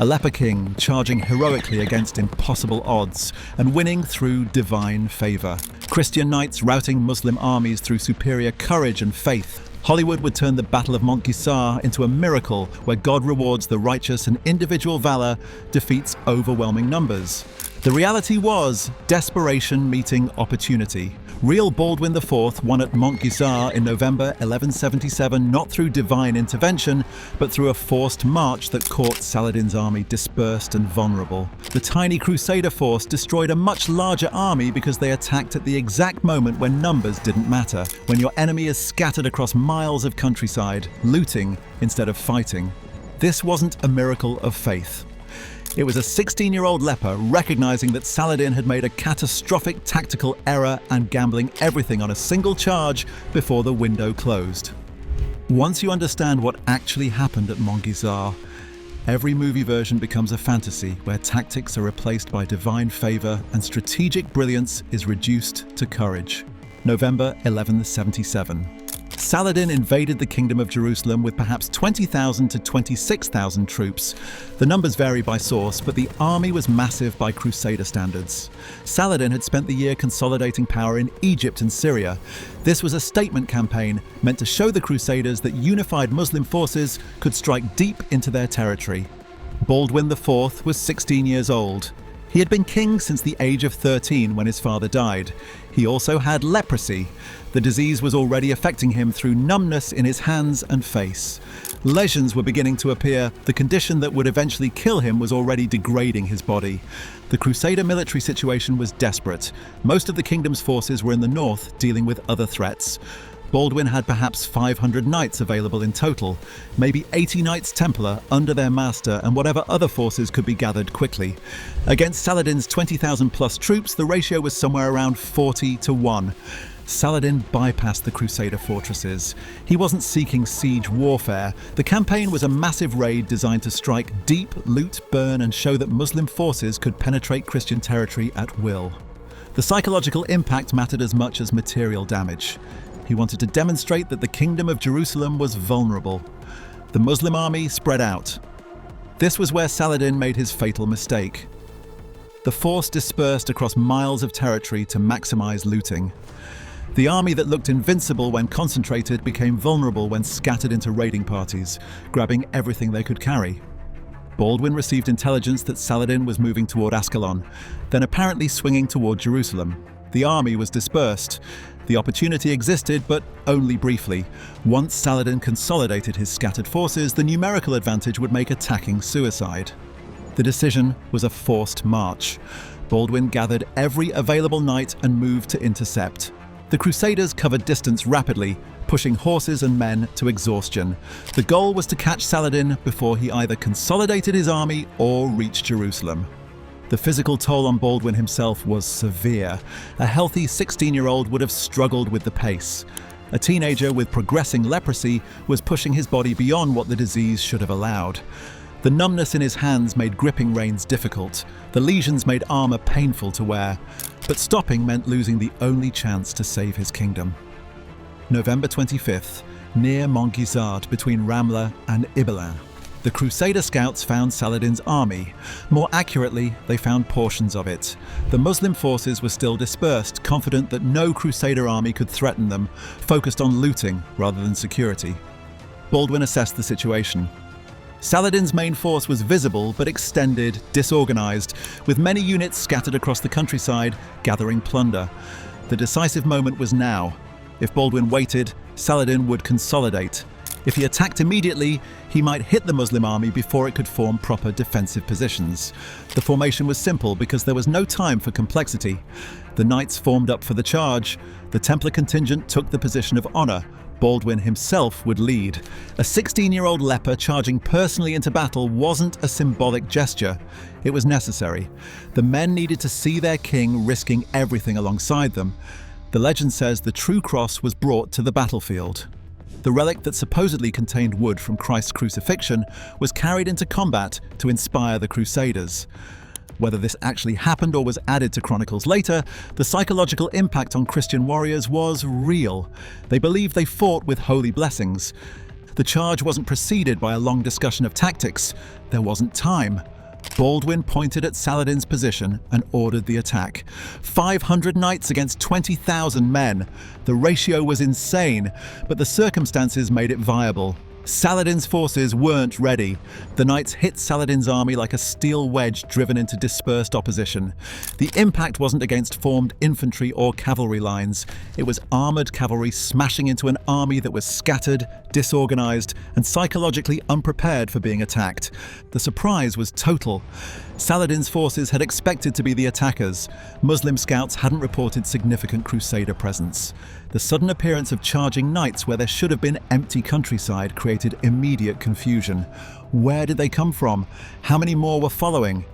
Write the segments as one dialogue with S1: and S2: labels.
S1: a leper king charging heroically against impossible odds and winning through divine favor. Christian knights routing Muslim armies through superior courage and faith. Hollywood would turn the Battle of Montgisard into a miracle where God rewards the righteous and individual valor defeats overwhelming numbers. The reality was desperation meeting opportunity. Real Baldwin IV won at Montgisard in November 1177 not through divine intervention, but through a forced march that caught Saladin's army dispersed and vulnerable. The tiny Crusader force destroyed a much larger army because they attacked at the exact moment when numbers didn't matter, when your enemy is scattered across miles of countryside, looting instead of fighting. This wasn't a miracle of faith. It was a 16-year-old leper recognizing that Saladin had made a catastrophic tactical error and gambling everything on a single charge before the window closed. Once you understand what actually happened at Montgisard, every movie version becomes a fantasy where tactics are replaced by divine favor and strategic brilliance is reduced to courage. November 1177. Saladin invaded the Kingdom of Jerusalem with perhaps 20,000 to 26,000 troops. The numbers vary by source, but the army was massive by Crusader standards. Saladin had spent the year consolidating power in Egypt and Syria. This was a statement campaign meant to show the Crusaders that unified Muslim forces could strike deep into their territory. Baldwin IV was 16 years old. He had been king since the age of 13 when his father died. He also had leprosy. The disease was already affecting him through numbness in his hands and face. Lesions were beginning to appear. The condition that would eventually kill him was already degrading his body. The Crusader military situation was desperate. Most of the kingdom's forces were in the north, dealing with other threats. Baldwin had perhaps 500 knights available in total, maybe 80 Knights Templar under their master and whatever other forces could be gathered quickly. Against Saladin's 20,000 plus troops, the ratio was somewhere around 40-1. Saladin bypassed the Crusader fortresses. He wasn't seeking siege warfare. The campaign was a massive raid designed to strike deep, loot, burn, and show that Muslim forces could penetrate Christian territory at will. The psychological impact mattered as much as material damage. He wanted to demonstrate that the Kingdom of Jerusalem was vulnerable. The Muslim army spread out. This was where Saladin made his fatal mistake. The force dispersed across miles of territory to maximize looting. The army that looked invincible when concentrated became vulnerable when scattered into raiding parties, grabbing everything they could carry. Baldwin received intelligence that Saladin was moving toward Ascalon, then apparently swinging toward Jerusalem. The army was dispersed. The opportunity existed, but only briefly. Once Saladin consolidated his scattered forces, the numerical advantage would make attacking suicide. The decision was a forced march. Baldwin gathered every available knight and moved to intercept. The Crusaders covered distance rapidly, pushing horses and men to exhaustion. The goal was to catch Saladin before he either consolidated his army or reached Jerusalem. The physical toll on Baldwin himself was severe. A healthy 16-year-old would have struggled with the pace. A teenager with progressing leprosy was pushing his body beyond what the disease should have allowed. The numbness in his hands made gripping reins difficult. The lesions made armor painful to wear. But stopping meant losing the only chance to save his kingdom. November 25th, near Montgisard between Ramla and Ibelin. The Crusader scouts found Saladin's army. More accurately, they found portions of it. The Muslim forces were still dispersed, confident that no Crusader army could threaten them, focused on looting rather than security. Baldwin assessed the situation. Saladin's main force was visible but extended, disorganized, with many units scattered across the countryside, gathering plunder. The decisive moment was now. If Baldwin waited, Saladin would consolidate. If he attacked immediately, he might hit the Muslim army before it could form proper defensive positions. The formation was simple because there was no time for complexity. The knights formed up for the charge. The Templar contingent took the position of honor. Baldwin himself would lead. A 16-year-old leper charging personally into battle wasn't a symbolic gesture. It was necessary. The men needed to see their king risking everything alongside them. The legend says the true cross was brought to the battlefield. The relic that supposedly contained wood from Christ's crucifixion was carried into combat to inspire the Crusaders. Whether this actually happened or was added to chronicles later, the psychological impact on Christian warriors was real. They believed they fought with holy blessings. The charge wasn't preceded by a long discussion of tactics. There wasn't time. Baldwin pointed at Saladin's position and ordered the attack. 500 knights against 20,000 men. The ratio was insane, but the circumstances made it viable. Saladin's forces weren't ready. The knights hit Saladin's army like a steel wedge driven into dispersed opposition. The impact wasn't against formed infantry or cavalry lines. It was armoured cavalry smashing into an army that was scattered, disorganised, and psychologically unprepared for being attacked. The surprise was total. Saladin's forces had expected to be the attackers. Muslim scouts hadn't reported significant Crusader presence. The sudden appearance of charging knights where there should have been empty countryside created immediate confusion. Where did they come from? How many more were following?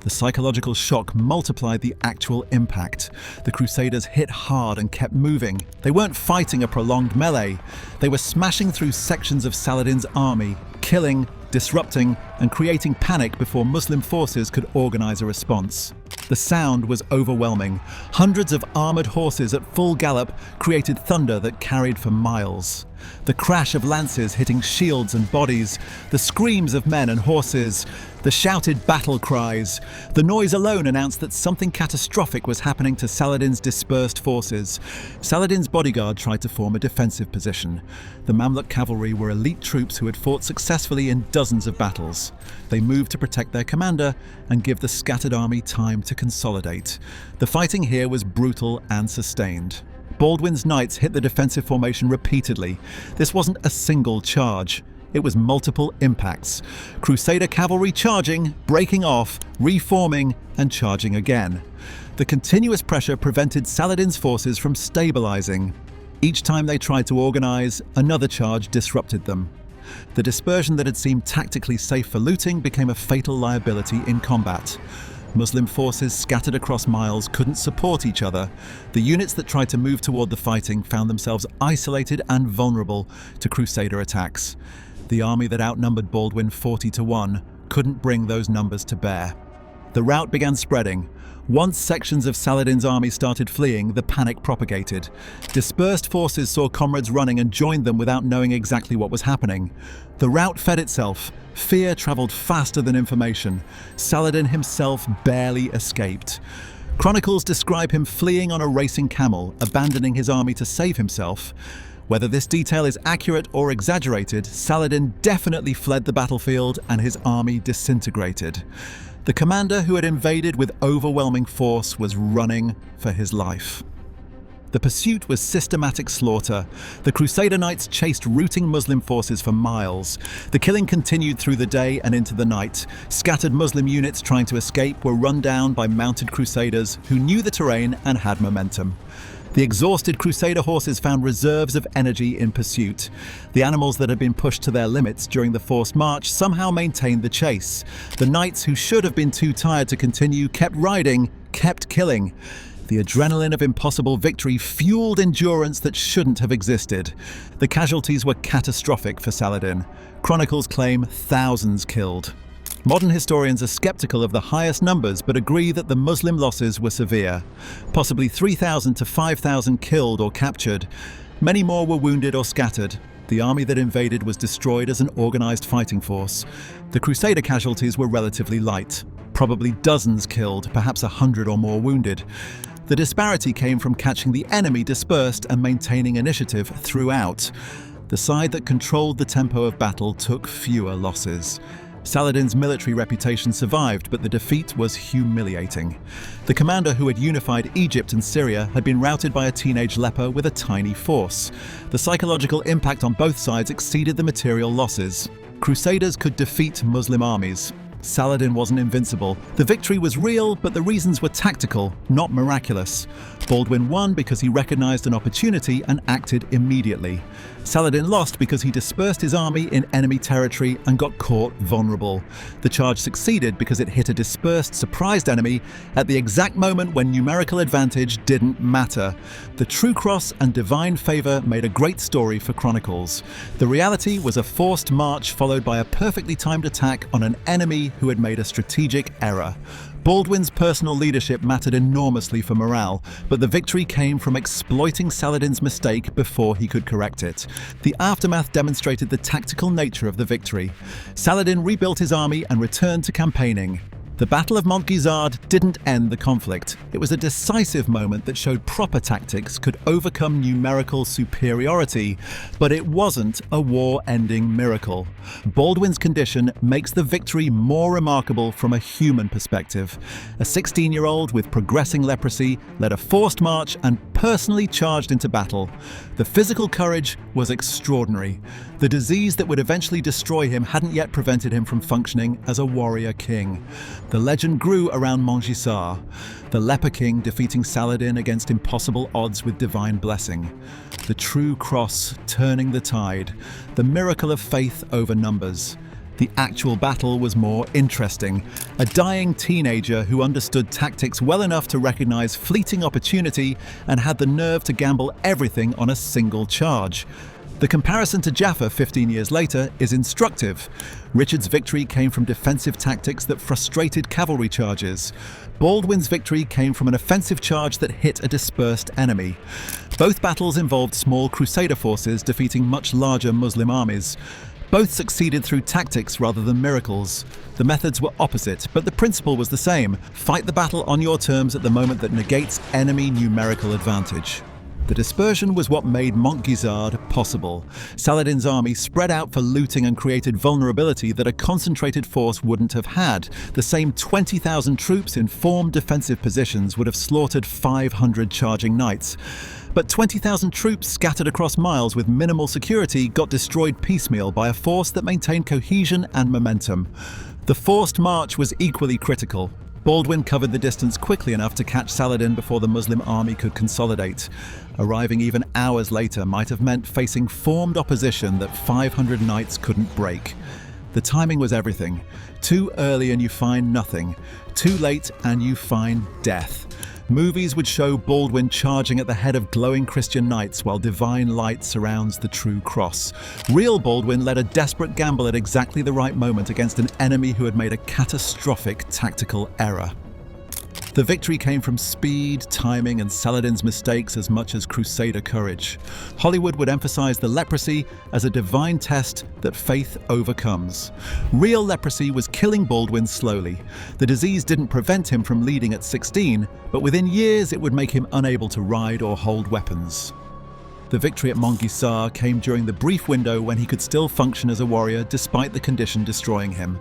S1: The psychological shock multiplied the actual impact. The Crusaders hit hard and kept moving. They weren't fighting a prolonged melee. They were smashing through sections of Saladin's army, killing, disrupting, and creating panic before Muslim forces could organize a response. The sound was overwhelming. Hundreds of armored horses at full gallop created thunder that carried for miles. The crash of lances hitting shields and bodies, the screams of men and horses, the shouted battle cries. The noise alone announced that something catastrophic was happening to Saladin's dispersed forces. Saladin's bodyguard tried to form a defensive position. The Mamluk cavalry were elite troops who had fought successfully in dozens of battles. They moved to protect their commander and give the scattered army time to consolidate. The fighting here was brutal and sustained. Baldwin's knights hit the defensive formation repeatedly. This wasn't a single charge. It was multiple impacts. Crusader cavalry charging, breaking off, reforming, and charging again. The continuous pressure prevented Saladin's forces from stabilizing. Each time they tried to organize, another charge disrupted them. The dispersion that had seemed tactically safe for looting became a fatal liability in combat. Muslim forces scattered across miles couldn't support each other. The units that tried to move toward the fighting found themselves isolated and vulnerable to Crusader attacks. The army that outnumbered Baldwin 40-1 couldn't bring those numbers to bear. The rout began spreading. Once sections of Saladin's army started fleeing, the panic propagated. Dispersed forces saw comrades running and joined them without knowing exactly what was happening. The rout fed itself. Fear traveled faster than information. Saladin himself barely escaped. Chronicles describe him fleeing on a racing camel, abandoning his army to save himself. Whether this detail is accurate or exaggerated, Saladin definitely fled the battlefield and his army disintegrated. The commander who had invaded with overwhelming force was running for his life. The pursuit was systematic slaughter. The Crusader knights chased routing Muslim forces for miles. The killing continued through the day and into the night. Scattered Muslim units trying to escape were run down by mounted Crusaders who knew the terrain and had momentum. The exhausted Crusader horses found reserves of energy in pursuit. The animals that had been pushed to their limits during the forced march somehow maintained the chase. The knights who should have been too tired to continue kept riding, kept killing. The adrenaline of impossible victory fueled endurance that shouldn't have existed. The casualties were catastrophic for Saladin. Chronicles claim thousands killed. Modern historians are skeptical of the highest numbers but agree that the Muslim losses were severe. Possibly 3,000 to 5,000 killed or captured. Many more were wounded or scattered. The army that invaded was destroyed as an organized fighting force. The Crusader casualties were relatively light. Probably dozens killed, perhaps 100 or more wounded. The disparity came from catching the enemy dispersed and maintaining initiative throughout. The side that controlled the tempo of battle took fewer losses. Saladin's military reputation survived, but the defeat was humiliating. The commander who had unified Egypt and Syria had been routed by a teenage leper with a tiny force. The psychological impact on both sides exceeded the material losses. Crusaders could defeat Muslim armies. Saladin wasn't invincible. The victory was real, but the reasons were tactical, not miraculous. Baldwin won because he recognized an opportunity and acted immediately. Saladin lost because he dispersed his army in enemy territory and got caught vulnerable. The charge succeeded because it hit a dispersed, surprised enemy at the exact moment when numerical advantage didn't matter. The true cross and divine favor made a great story for Chronicles. The reality was a forced march followed by a perfectly timed attack on an enemy enemy who had made a strategic error. Baldwin's personal leadership mattered enormously for morale, but the victory came from exploiting Saladin's mistake before he could correct it. The aftermath demonstrated the tactical nature of the victory. Saladin rebuilt his army and returned to campaigning. The Battle of Montgisard didn't end the conflict. It was a decisive moment that showed proper tactics could overcome numerical superiority, but it wasn't a war-ending miracle. Baldwin's condition makes the victory more remarkable from a human perspective. A 16-year-old with progressing leprosy led a forced march and personally charged into battle. The physical courage was extraordinary. The disease that would eventually destroy him hadn't yet prevented him from functioning as a warrior king. The legend grew around Montgisard, the leper king defeating Saladin against impossible odds with divine blessing. The true cross turning the tide, the miracle of faith over numbers. The actual battle was more interesting. A dying teenager who understood tactics well enough to recognize fleeting opportunity and had the nerve to gamble everything on a single charge. The comparison to Jaffa 15 years later is instructive. Richard's victory came from defensive tactics that frustrated cavalry charges. Baldwin's victory came from an offensive charge that hit a dispersed enemy. Both battles involved small crusader forces defeating much larger Muslim armies. Both succeeded through tactics rather than miracles. The methods were opposite, but the principle was the same. Fight the battle on your terms at the moment that negates enemy numerical advantage. The dispersion was what made Montgisard possible. Saladin's army spread out for looting and created vulnerability that a concentrated force wouldn't have had. The same 20,000 troops in formed defensive positions would have slaughtered 500 charging knights. But 20,000 troops scattered across miles with minimal security got destroyed piecemeal by a force that maintained cohesion and momentum. The forced march was equally critical. Baldwin covered the distance quickly enough to catch Saladin before the Muslim army could consolidate. Arriving even hours later might have meant facing formed opposition that 500 knights couldn't break. The timing was everything. Too early and you find nothing. Too late and you find death. Movies would show Baldwin charging at the head of glowing Christian knights while divine light surrounds the true cross. Real Baldwin led a desperate gamble at exactly the right moment against an enemy who had made a catastrophic tactical error. The victory came from speed, timing, and Saladin's mistakes as much as crusader courage. Hollywood would emphasize the leprosy as a divine test that faith overcomes. Real leprosy was killing Baldwin slowly. The disease didn't prevent him from leading at 16, but within years it would make him unable to ride or hold weapons. The victory at Montgisard came during the brief window when he could still function as a warrior despite the condition destroying him.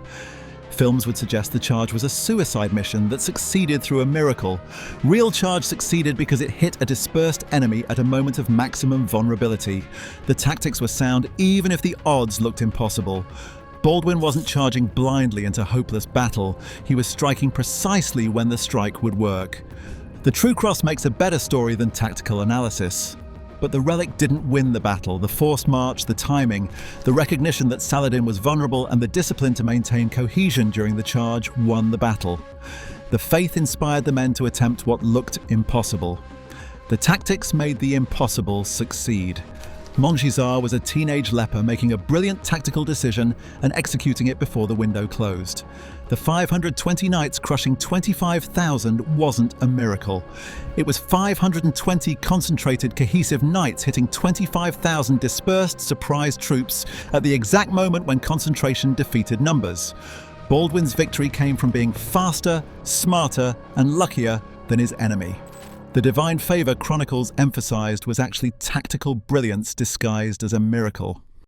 S1: Films would suggest the charge was a suicide mission that succeeded through a miracle. Real charge succeeded because it hit a dispersed enemy at a moment of maximum vulnerability. The tactics were sound even if the odds looked impossible. Baldwin wasn't charging blindly into hopeless battle. He was striking precisely when the strike would work. The true cross makes a better story than tactical analysis. But the relic didn't win the battle. The forced march, the timing, the recognition that Saladin was vulnerable, and the discipline to maintain cohesion during the charge won the battle. The faith inspired the men to attempt what looked impossible. The tactics made the impossible succeed. Montgisard was a teenage leper making a brilliant tactical decision and executing it before the window closed. The 520 knights crushing 25,000 wasn't a miracle. It was 520 concentrated, cohesive knights hitting 25,000 dispersed, surprised troops at the exact moment when concentration defeated numbers. Baldwin's victory came from being faster, smarter, and luckier than his enemy. The divine favor chronicles emphasized was actually tactical brilliance disguised as a miracle.